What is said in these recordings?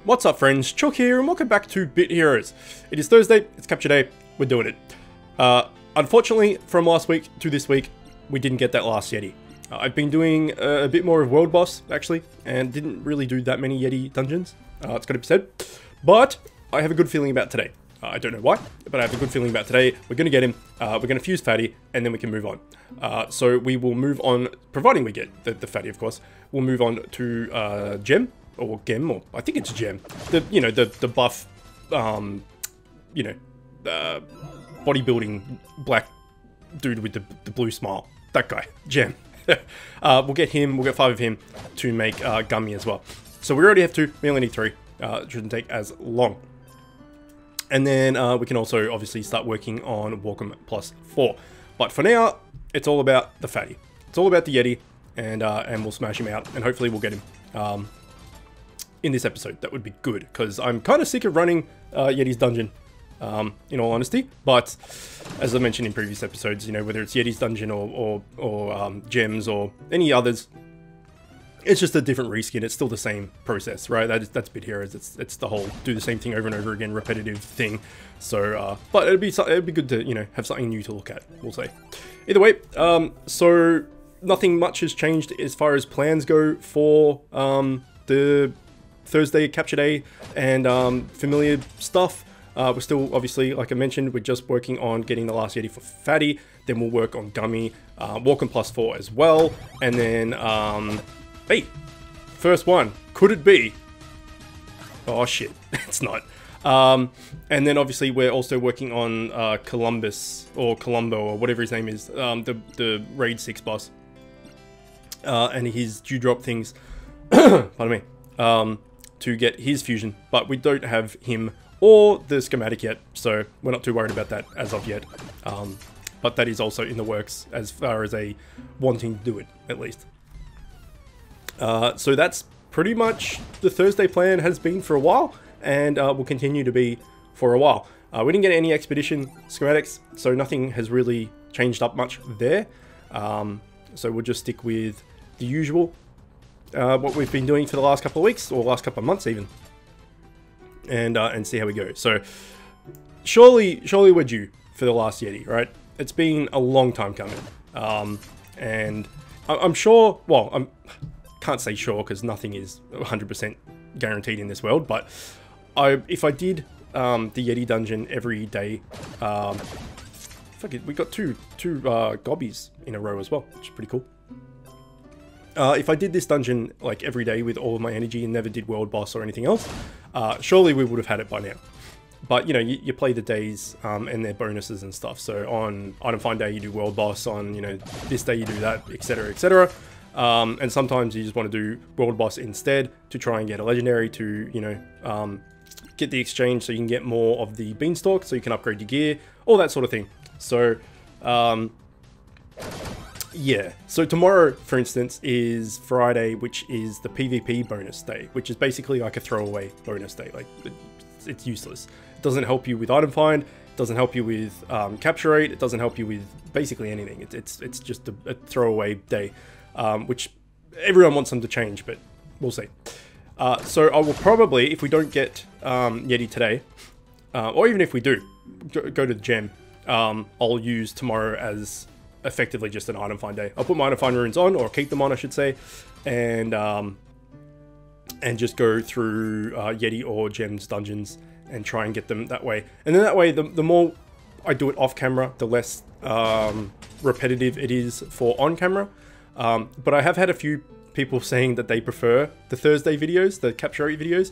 What's up friends, Chook here and welcome back to Bit Heroes. It is Thursday, it's capture day, we're doing it. Unfortunately, from last week to this week, we didn't get that last Yeti. I've been doing a bit more of World Boss, actually, and didn't really do that many Yeti dungeons, it's got to be said. But I have a good feeling about today. I don't know why, but I have a good feeling about today. We're going to get him, we're going to fuse Fatty, and then we can move on. So we will move on, providing we get the Fatty, of course, we'll move on to Gem. Or Gem, or I think it's Gem. The buff, bodybuilding black dude with the blue smile. That guy, Gem. We'll get him. We'll get 5 of him to make Gummy as well. So we already have 2. We only need 3. It shouldn't take as long. And then we can also obviously start working on Walkham +4. But for now, it's all about the Fatty. It's all about the Yeti, and we'll smash him out, and hopefully we'll get him. In this episode, that would be good, because I'm kind of sick of running Yeti's dungeon, in all honesty. But as I mentioned in previous episodes, you know, whether it's Yeti's dungeon or Gems or any others, it's just a different reskin. It's still the same process, right? That's Bit Heroes. It's the whole do the same thing over and over again, repetitive thing. So, but it'd be good to, you know, have something new to look at, we'll say. Either way, so nothing much has changed as far as plans go for the Thursday capture day and familiar stuff. We're still, obviously, like I mentioned, we're just working on getting the last Yeti for Fatty. Then we'll work on Gummy, Walkham +4 as well. And then, hey, first one, could it be? Oh shit, it's not. And then obviously we're also working on Columbus or Columbo or whatever his name is, the Raid 6 boss, and his dewdrop things. Pardon me. To get his fusion, but we don't have him or the schematic yet, so we're not too worried about that as of yet. But that is also in the works as far as a wanting to do it, at least. So that's pretty much the Thursday plan has been for a while, and will continue to be for a while. We didn't get any expedition schematics, so nothing has really changed up much there. So we'll just stick with the usual. What we've been doing for the last couple of weeks, or last couple of months even, and see how we go. So surely we're due for the last Yeti, right? It's been a long time coming, and I'm sure. Well, can't say sure because nothing is 100% guaranteed in this world. But if I did the Yeti dungeon every day, fuck it, we got two gobbies in a row as well, which is pretty cool. If I did this dungeon like every day with all of my energy and never did World Boss or anything else, surely we would have had it by now. But you know, you play the days and their bonuses and stuff. So on Item Find Day you do World Boss, on, you know, this day you do that, etc, etc. And sometimes you just want to do World Boss instead to try and get a legendary to, you know, get the exchange so you can get more of the beanstalk so you can upgrade your gear, all that sort of thing. So yeah, so tomorrow, for instance, is Friday, which is the PvP bonus day, which is basically like a throwaway bonus day. Like, it's useless. It doesn't help you with item find, it doesn't help you with capture rate, it doesn't help you with basically anything. It's just a throwaway day, which everyone wants them to change, but we'll see. So I will probably, if we don't get Yeti today, or even if we do, go to the gem, I'll use tomorrow as effectively just an item find day. I'll put my item find runes on, or keep them on, I should say, and just go through Yeti or Gems dungeons and try and get them that way. And then that way, the more I do it off camera, the less repetitive it is for on camera. But I have had a few people saying that they prefer the Thursday videos, the capture rate videos,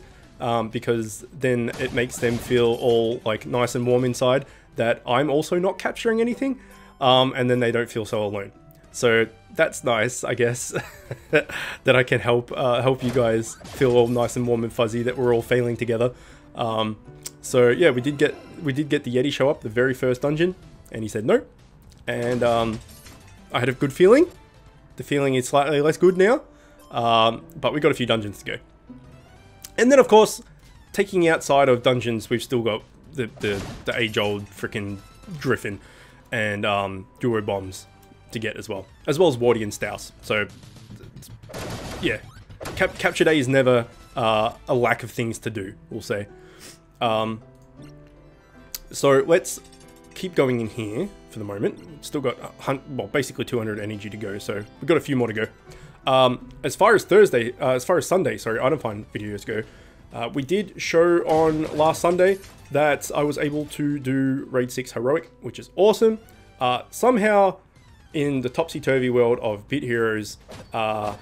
because then it makes them feel all like nice and warm inside that I'm also not capturing anything. And then they don't feel so alone. So that's nice, I guess, that I can help you guys feel all nice and warm and fuzzy that we're all failing together. So yeah, we did get the Yeti show up the very first dungeon, and he said no, and I had a good feeling. The feeling is slightly less good now, but we got a few dungeons to go. And then of course, taking outside of dungeons, we've still got the age-old freaking Griffin and duo bombs to get as well as Wardy and Stouse. So yeah, capture day is never a lack of things to do, we'll say. So let's keep going in here for the moment. Still got, well, basically 200 energy to go, so we've got a few more to go. As far as Sunday, sorry, item find videos go, we did show on last Sunday that I was able to do Raid 6 Heroic, which is awesome. Somehow, in the topsy-turvy world of Bit Heroes, I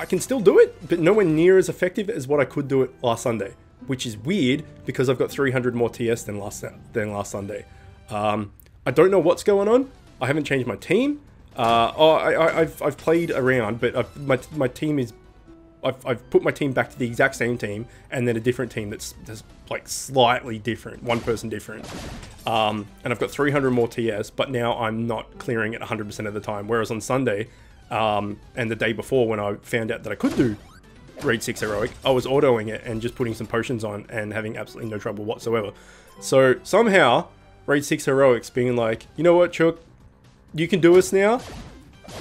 can still do it, but nowhere near as effective as what I could do it last Sunday, which is weird because I've got 300 more TS than last Sunday. I don't know what's going on. I haven't changed my team. I've played around, but my team is... I've put my team back to the exact same team, and then a different team that's like slightly different, one person different. And I've got 300 more TS, but now I'm not clearing it 100% of the time. Whereas on Sunday, and the day before when I found out that I could do Raid 6 Heroic, I was autoing it and just putting some potions on and having absolutely no trouble whatsoever. So somehow, Raid 6 Heroics being like, you know what, Chook, you can do this now,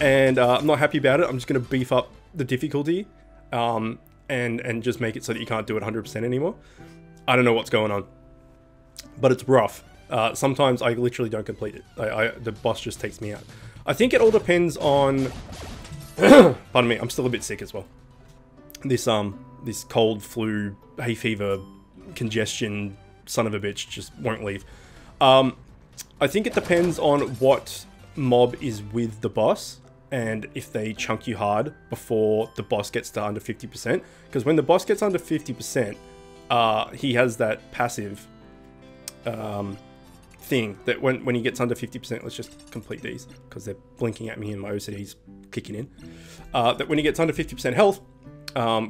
and I'm not happy about it. I'm just going to beef up the difficulty. And just make it so that you can't do it 100% anymore. I don't know what's going on, but it's rough. Sometimes I literally don't complete it. The boss just takes me out. I think it all depends on... Pardon me, I'm still a bit sick as well. This cold, flu, hay fever, congestion, son of a bitch just won't leave. I think it depends on what mob is with the boss, and if they chunk you hard before the boss gets to under 50%. Because when the boss gets under 50%, he has that passive thing that when he gets under 50%, let's just complete these because they're blinking at me and my OCD's kicking in. That when he gets under 50% health,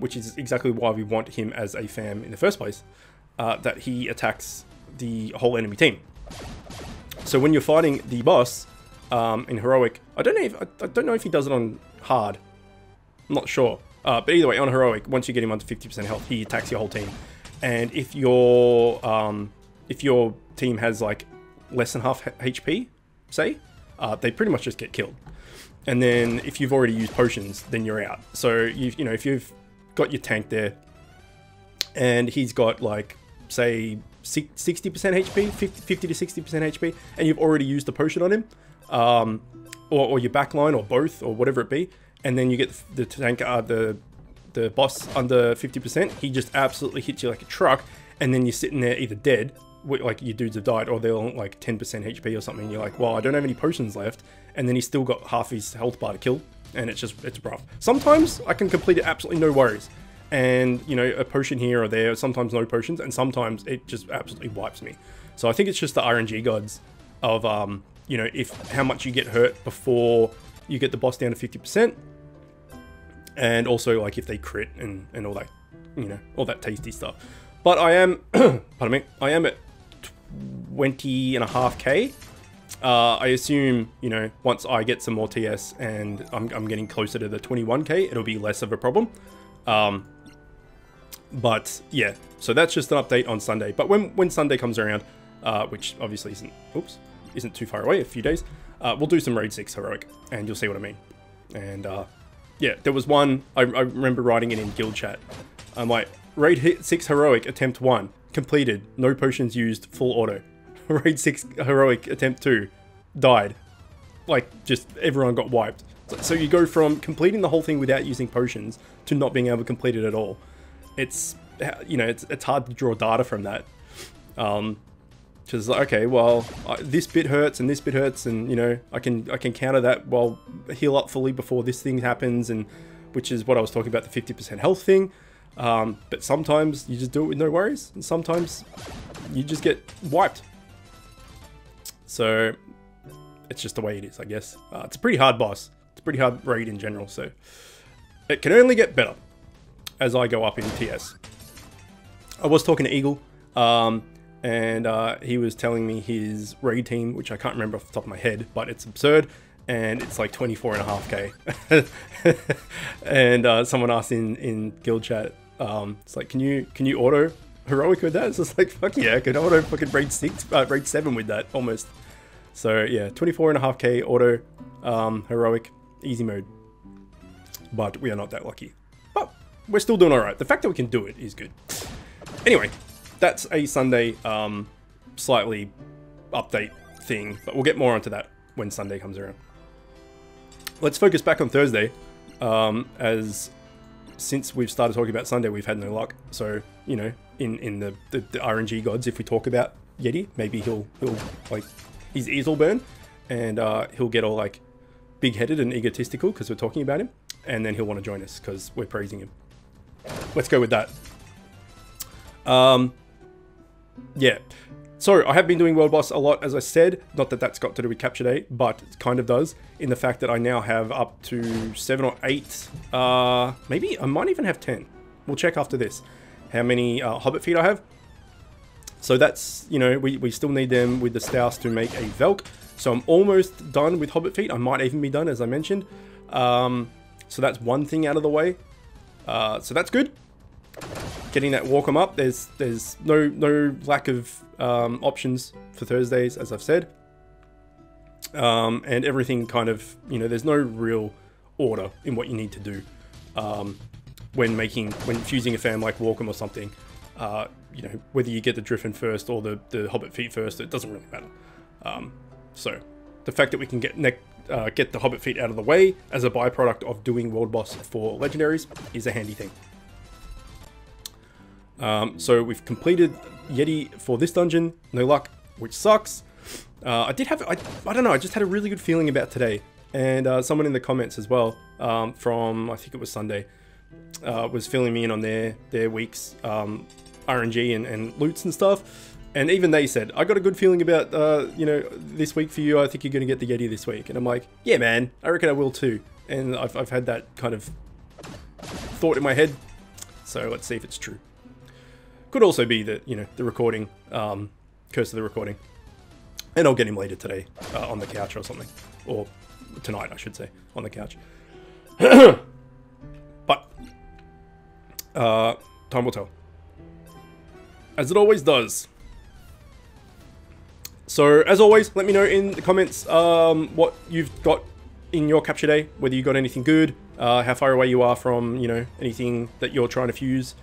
which is exactly why we want him as a fam in the first place, that he attacks the whole enemy team. So when you're fighting the boss, in Heroic, I don't know if he does it on hard. I'm not sure. But either way, on Heroic, once you get him under 50% health, he attacks your whole team. And if your team has like less than half HP, say, they pretty much just get killed. And then if you've already used potions, then you're out. So you know if you've got your tank there, and he's got like say 60% HP, 50 to 60% HP, and you've already used the potion on him. Or your backline, or both, or whatever it be, and then you get the tank, the boss under 50%, he just absolutely hits you like a truck, and then you're sitting there either dead, like your dudes have died, or they're on like 10% HP or something, and you're like, well, I don't have any potions left, and then he's still got half his health bar to kill, and it's rough. Sometimes I can complete it absolutely no worries, and you know, a potion here or there, sometimes no potions, and sometimes it just absolutely wipes me. So I think it's just the RNG gods of, you know, how much you get hurt before you get the boss down to 50%, and also like if they crit and all that, you know, all that tasty stuff. But I am, pardon me, I am at 20.5k. I assume, you know, once I get some more TS and I'm getting closer to the 21k, it'll be less of a problem. But yeah, so that's just an update on Sunday. But when Sunday comes around, which obviously isn't too far away, a few days, we'll do some Raid 6 Heroic, and you'll see what I mean. And yeah, there was one, I remember writing it in guild chat. I'm like, Raid 6 Heroic attempt 1, completed, no potions used, full auto. Raid 6 Heroic attempt 2, died. Like, just everyone got wiped. So you go from completing the whole thing without using potions to not being able to complete it at all. It's, you know, it's hard to draw data from that. Because like, okay, well, this bit hurts and this bit hurts, and you know, I can counter that while heal up fully before this thing happens, and which is what I was talking about, the 50% health thing. But sometimes you just do it with no worries, and sometimes you just get wiped. So it's just the way it is, I guess. It's a pretty hard boss. It's a pretty hard raid in general, so it can only get better as I go up in TS. I was talking to Eagle. And he was telling me his raid team, which I can't remember off the top of my head, but it's absurd, and it's like 24.5k. And someone asked in guild chat, it's like, can you auto Heroic with that? It's just like, fuck yeah, I could auto fucking raid 7 with that, almost. So yeah, 24.5k auto Heroic, easy mode. But we are not that lucky. But we're still doing all right. The fact that we can do it is good. Anyway, that's a Sunday slightly update thing, but we'll get more onto that when Sunday comes around. Let's focus back on Thursday, as since we've started talking about Sunday, we've had no luck. So, you know, in the RNG gods, if we talk about Yeti, maybe he'll like, his ears will burn, and he'll get all like big-headed and egotistical because we're talking about him, and then he'll want to join us because we're praising him. Let's go with that. Yeah. So, I have been doing World Boss a lot, as I said. Not that that's got to do with Capture Day, but it kind of does, in the fact that I now have up to 7 or 8, maybe I might even have 10. We'll check after this, how many Hobbit feet I have. So that's, you know, we still need them with the Stouse to make a Velk. So I'm almost done with Hobbit feet. I might even be done, as I mentioned. So that's one thing out of the way. So that's good. Getting that walk 'em up. There's no lack of options for Thursdays, as I've said. And everything kind of, you know, there's no real order in what you need to do when fusing a fan like Walkham or something. You know, whether you get the Driffin first or the Hobbit feet first, it doesn't really matter. So the fact that we can get the Hobbit feet out of the way as a byproduct of doing World Boss for Legendaries is a handy thing. So we've completed Yeti for this dungeon, no luck, which sucks. I did have, I don't know, I just had a really good feeling about today. And someone in the comments as well, from, I think it was Sunday, was filling me in on their week's RNG and loots and stuff. And even they said, I got a good feeling about, you know, this week for you. I think you're going to get the Yeti this week. And I'm like, yeah, man, I reckon I will too. And I've had that kind of thought in my head. So let's see if it's true. Could also be that, you know, the recording, curse of the recording. And I'll get him later today on the couch or something. Or tonight, I should say, on the couch. But, time will tell. As it always does. So, as always, let me know in the comments what you've got in your capture day. Whether you got anything good, how far away you are from, you know, anything that you're trying to fuse.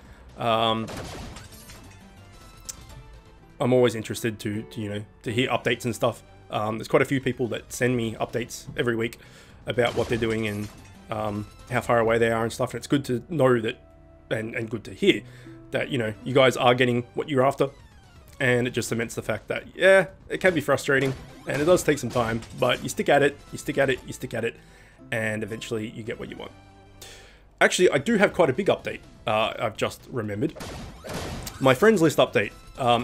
I'm always interested to you know, to hear updates and stuff. There's quite a few people that send me updates every week about what they're doing and how far away they are and stuff. And it's good to know that, and good to hear that, you know, you guys are getting what you're after. And it just cements the fact that, yeah, it can be frustrating and it does take some time, but you stick at it, you stick at it, you stick at it, and eventually you get what you want. Actually, I do have quite a big update. I've just remembered. My friends list update.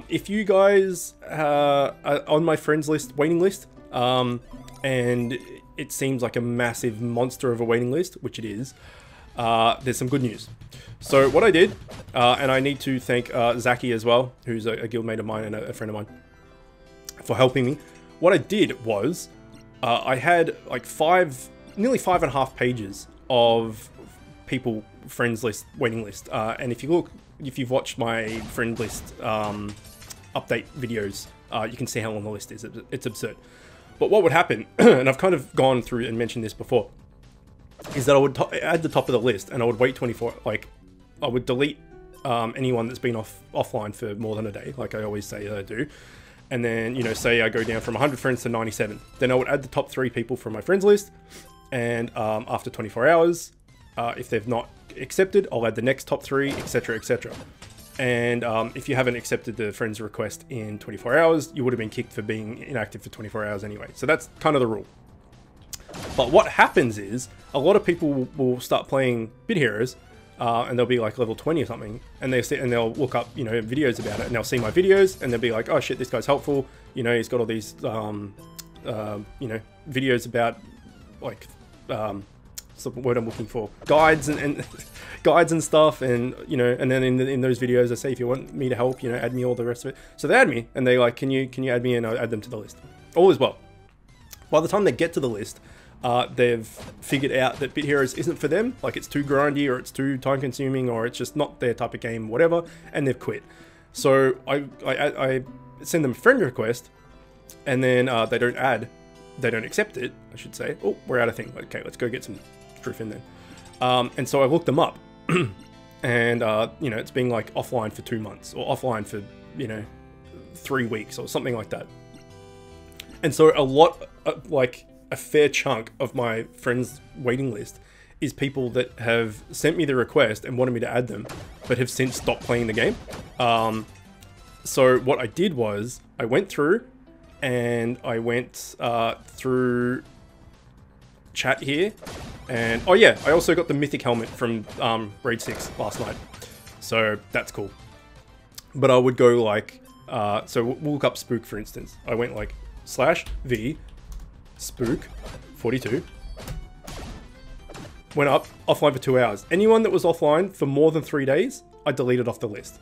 If you guys are on my friends list, waiting list, and it seems like a massive monster of a waiting list, which it is, there's some good news. So what I did, and I need to thank Zaki as well, who's a guildmate of mine and a friend of mine, for helping me. What I did was, I had like nearly 5.5 pages of people friends list, waiting list, and if you've watched my friend list update videos, you can see how long the list is. It's absurd. But what would happen, and I've kind of gone through and mentioned this before, is that I would add the top of the list and I would wait 24, like I would delete anyone that's been offline for more than a day, like I always say that I do. And then, you know, say I go down from 100 friends to 97. Then I would add the top 3 people from my friends list. And after 24 hours, if they've not accepted, I'll add the next top 3, etc, etc. And if you haven't accepted the friends request in 24 hours, you would have been kicked for being inactive for 24 hours anyway. So that's kind of the rule. But what happens is, a lot of people will start playing Bit Heroes, and they'll be like level 20 or something, and they'll look up, you know, videos about it, and they'll see my videos, and they'll be like, oh shit, this guy's helpful, you know, he's got all these, you know, videos about, like, what's the word I'm looking for, guides and guides and stuff, and, you know, and then in those videos, I say, if you want me to help, you know, add me, all the rest of it. So they add me, and they like, can you add me, and I'll add them to the list. All is well. By the time they get to the list, they've figured out that Bit Heroes isn't for them, like it's too grindy, or it's too time consuming, or it's just not their type of game, whatever, and they've quit. So I send them a friend request, and then they don't accept it, I should say. Oh, we're out of thing. Okay, let's go get some truth in then. And so I looked them up. and you know, it's been like offline for 2 months or offline for, you know, 3 weeks or something like that. And so a lot, like a fair chunk of my friends waiting list is people that have sent me the request and wanted me to add them, but have since stopped playing the game. So what I did was I went through and I went through chat here, and oh yeah, I also got the mythic helmet from Raid 6 last night, so that's cool. But I would go like, so we'll look up Spook for instance. I went like /v Spook 42, went up, offline for 2 hours. Anyone that was offline for more than 3 days, I deleted off the list.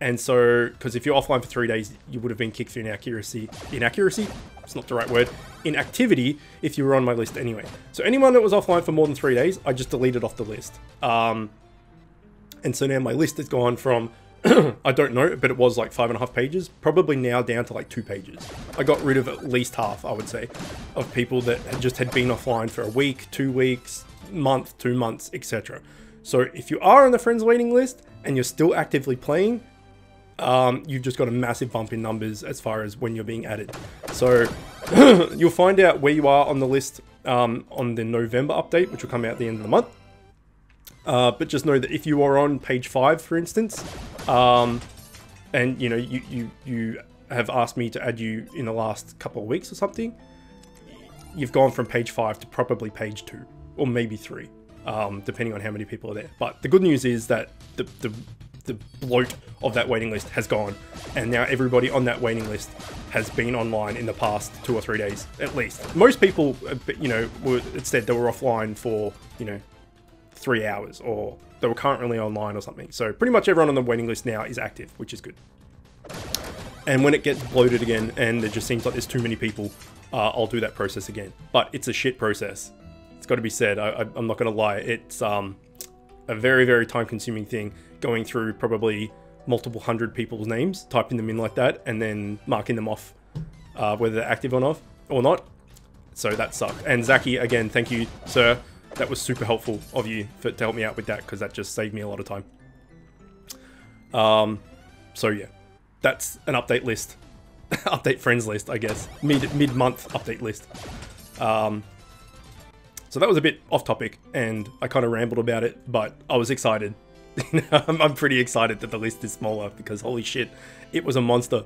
And so, because if you're offline for 3 days, you would have been kicked for inaccuracy. Inaccuracy? It's not the right word. Inactivity, if you were on my list anyway. So anyone that was offline for more than 3 days, I just deleted off the list. And so now my list has gone from, I don't know, but it was like 5.5 pages, probably now down to like 2 pages. I got rid of at least half, I would say, of people that had been offline for a week, 2 weeks, month, 2 months, etc. So if you are on the friends waiting list and you're still actively playing, you've just got a massive bump in numbers as far as when you're being added. So you'll find out where you are on the list on the November update, which will come out at the end of the month. But just know that if you are on page 5, for instance, and you know you have asked me to add you in the last couple of weeks or something, you've gone from page 5 to probably page 2 or maybe 3, depending on how many people are there. But the good news is that the bloat of that waiting list has gone, and now everybody on that waiting list has been online in the past 2 or 3 days at least. Most people, you know, it said they were offline for, you know, 3 hours, or they were currently online or something. So pretty much everyone on the waiting list now is active, which is good. And when it gets bloated again and it just seems like there's too many people, I'll do that process again. But it's a shit process. It's got to be said. I'm not going to lie. It's a very, very time consuming thing, going through probably multiple hundred people's names, typing them in like that, and then marking them off whether they're active or not. So that sucked. And Zaki, again, thank you, sir. That was super helpful of you to help me out with that, because that just saved me a lot of time. So yeah, that's an update list. Update friends list, I guess. Mid-month update list. So that was a bit off topic, and I kind of rambled about it, but I was excited. I'm pretty excited that the list is smaller, because holy shit, it was a monster.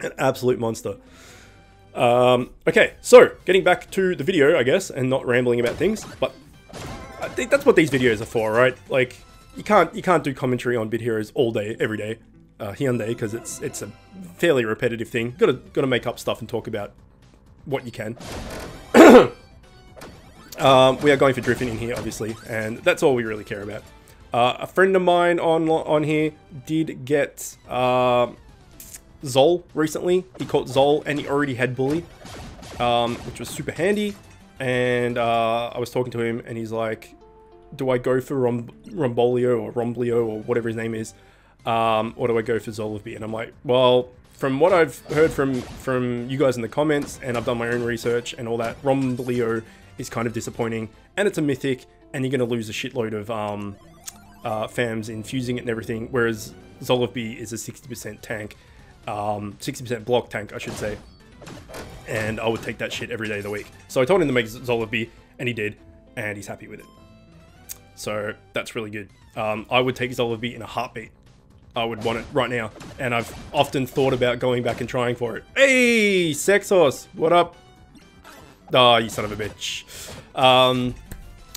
An absolute monster. Okay, so getting back to the video, I guess, and not rambling about things, but I think that's what these videos are for, right? Like, you can't do commentary on Bit Heroes all day, every day, Hyundai, because it's a fairly repetitive thing. Gotta make up stuff and talk about what you can. We are going for drifting in here, obviously, and that's all we really care about. A friend of mine on here did get Zol recently. He caught Zol and he already had Bully, which was super handy. And I was talking to him and he's like, do I go for Rombolio or whatever his name is, or do I go for Zolovby? And I'm like, well, from what I've heard from you guys in the comments, and I've done my own research and all that, Rombolio is kind of disappointing, and it's a mythic, and you're going to lose a shitload of fams infusing it and everything, whereas Zolovby is a 60% tank, 60% block tank, I should say, and I would take that shit every day of the week. So I told him to make Zolovby, and he did, and he's happy with it. So that's really good. I would take Zolovby in a heartbeat. I would want it right now, and I've often thought about going back and trying for it. Hey, Sexos, what up? Oh, you son of a bitch.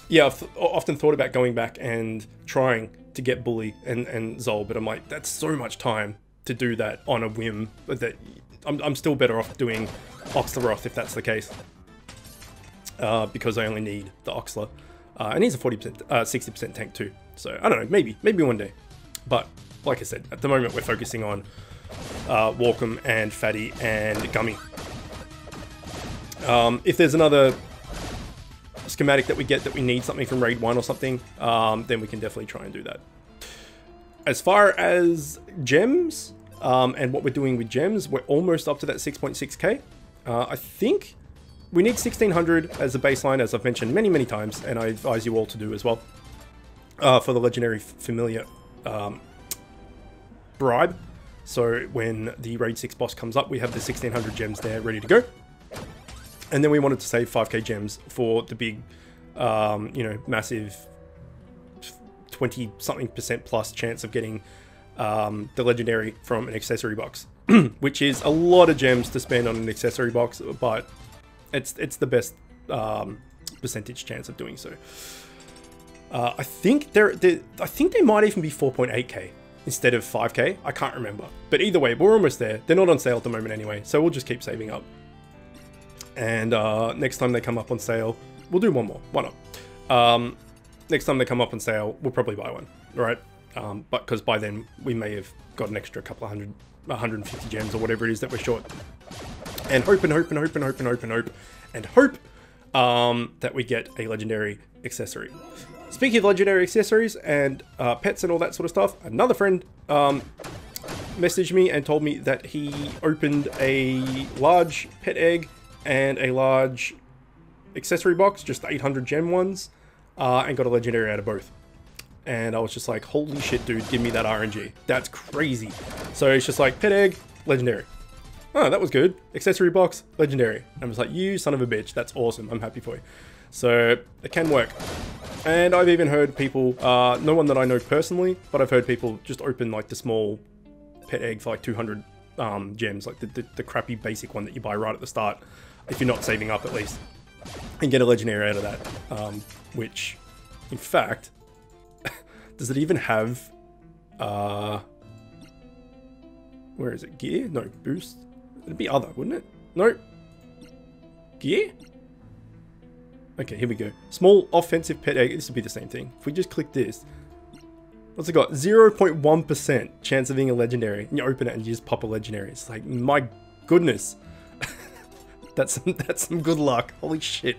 Yeah, I've often thought about going back and trying to get Bully and Zol, but I'm like, that's so much time to do that on a whim, that I'm still better off doing Oxlaroth if that's the case. Because I only need the Oxler. And he's a 40%, 60% tank too. So, I don't know, maybe one day. But, like I said, at the moment we're focusing on Walkham and Fatty and Gummy. If there's another schematic that we get that we need something from Raid 1 or something, then we can definitely try and do that. As far as gems, and what we're doing with gems, we're almost up to that 6.6k. I think we need 1600 as a baseline, as I've mentioned many times, and I advise you all to do as well. for the legendary familiar bribe. So when the raid 6 boss comes up, we have the 1600 gems there ready to go. And then we wanted to save 5k gems for the big, you know, massive 20-something% plus chance of getting the legendary from an accessory box, which is a lot of gems to spend on an accessory box, but it's the best percentage chance of doing so. I think they might even be 4.8k instead of 5k. I can't remember, but either way, we're almost there. They're not on sale at the moment anyway, so we'll just keep saving up. And next time they come up on sale, we'll do one more. Why not? Next time they come up on sale, we'll probably buy one, right? But because by then we may have got an extra couple of 150 gems or whatever it is that we're short. And hope that we get a legendary accessory. Speaking of legendary accessories and pets and all that sort of stuff, another friend messaged me and told me that he opened a large pet egg and a large accessory box, just 800 gem ones, and got a legendary out of both. And I was just like, holy shit, dude, give me that RNG. That's crazy. So it's just like, pet egg, legendary. Oh, that was good. Accessory box, legendary. I was like, you son of a bitch, that's awesome. I'm happy for you. So it can work. And I've even heard people, no one that I know personally, but I've heard people just open like the small pet egg for like 200 gems, like the crappy basic one that you buy right at the start, if you're not saving up at least, and get a legendary out of that. Which, in fact, does it even have, where is it? Gear? No, boost? It'd be other, wouldn't it? No. Gear? Okay, here we go. Small offensive pet egg. This would be the same thing. If we just click this, what's it got? 0.1% chance of being a legendary. And you open it and you just pop a legendary. It's like, my goodness. that's some good luck. Holy shit.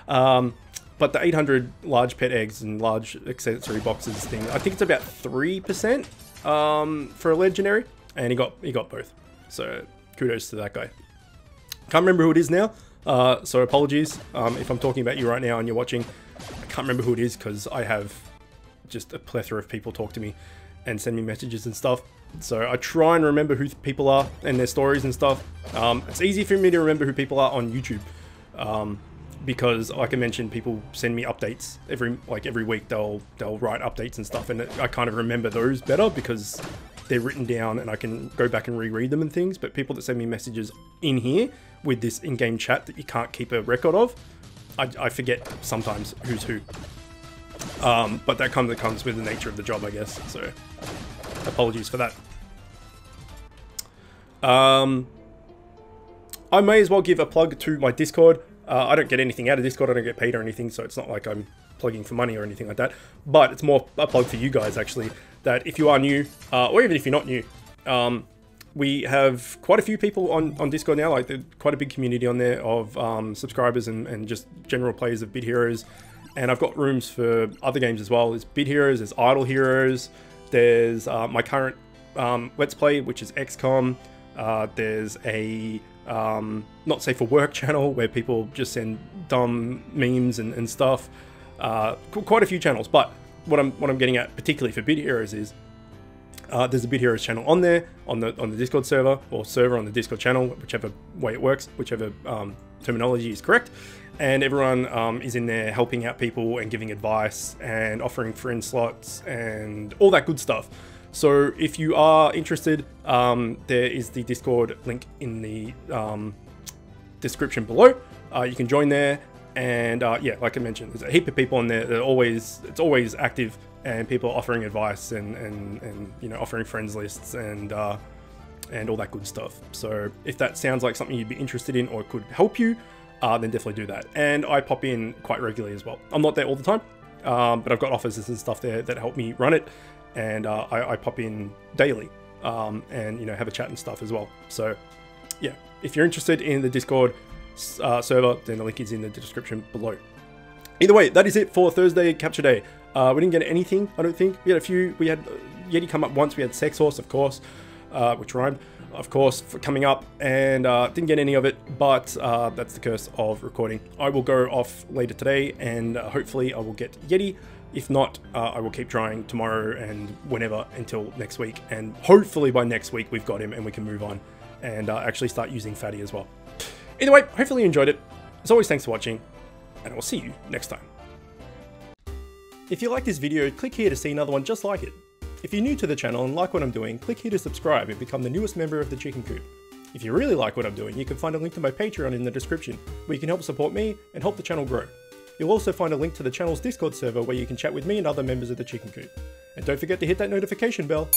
But the 800 large pet eggs and large accessory boxes thing, I think it's about 3% for a legendary, and he got both. So kudos to that guy. Can't remember who it is now, so apologies if I'm talking about you right now and you're watching. I can't remember who it is because I have just a plethora of people talk to me and send me messages and stuff. So I try and remember who people are and their stories and stuff. It's easy for me to remember who people are on YouTube. Because, like I mentioned, people send me updates every week. They'll write updates and stuff, and I kind of remember those better because they're written down and I can go back and reread them and things. But people that send me messages in here with this in-game chat that you can't keep a record of, I forget sometimes who's who. But that comes with the nature of the job, I guess. So apologies for that. I may as well give a plug to my Discord. I don't get anything out of Discord, I don't get paid or anything, so it's not like I'm plugging for money or anything like that. But it's more a plug for you guys, actually, that if you are new, or even if you're not new, we have quite a few people on Discord now, like quite a big community on there of subscribers and just general players of Bit Heroes. And I've got rooms for other games as well. There's Bit Heroes, there's Idle Heroes, there's my current Let's Play, which is XCOM. There's a not safe for work channel where people just send dumb memes and stuff. Quite a few channels, but what I'm getting at particularly for Bit Heroes is there's a Bit Heroes channel on there on the Discord server, or server on the Discord channel, whichever way it works, whichever terminology is correct. And everyone is in there helping out people and giving advice and offering friend slots and all that good stuff. So if you are interested, there is the Discord link in the description below. You can join there, and yeah, like I mentioned, there's a heap of people in there. It's always active, and people are offering advice and you know, offering friends lists and all that good stuff. So if that sounds like something you'd be interested in or could help you, then definitely do that. And I pop in quite regularly as well. I'm not there all the time, but I've got offices and stuff there that help me run it. And I pop in daily and, you know, have a chat and stuff as well. So yeah, if you're interested in the Discord server, then the link is in the description below. Either way, that is it for Thursday Capture Day. We didn't get anything, I don't think. We had a few. We had Yeti come up once. We had Sex Horse, of course, which rhymed, of course, for coming up, and didn't get any of it, but that's the curse of recording. I will go off later today, and hopefully I will get Yeti If not, I will keep trying tomorrow and whenever until next week. And hopefully by next week we've got him and we can move on and actually start using Fatty as well. Either way, hopefully you enjoyed it. As always, thanks for watching, and I will see you next time. If you like this video, click here to see another one just like it. If you're new to the channel and like what I'm doing, click here to subscribe and become the newest member of the Chicken Coop. If you really like what I'm doing, you can find a link to my Patreon in the description, where you can help support me and help the channel grow. You'll also find a link to the channel's Discord server where you can chat with me and other members of the Chicken Coop. And don't forget to hit that notification bell.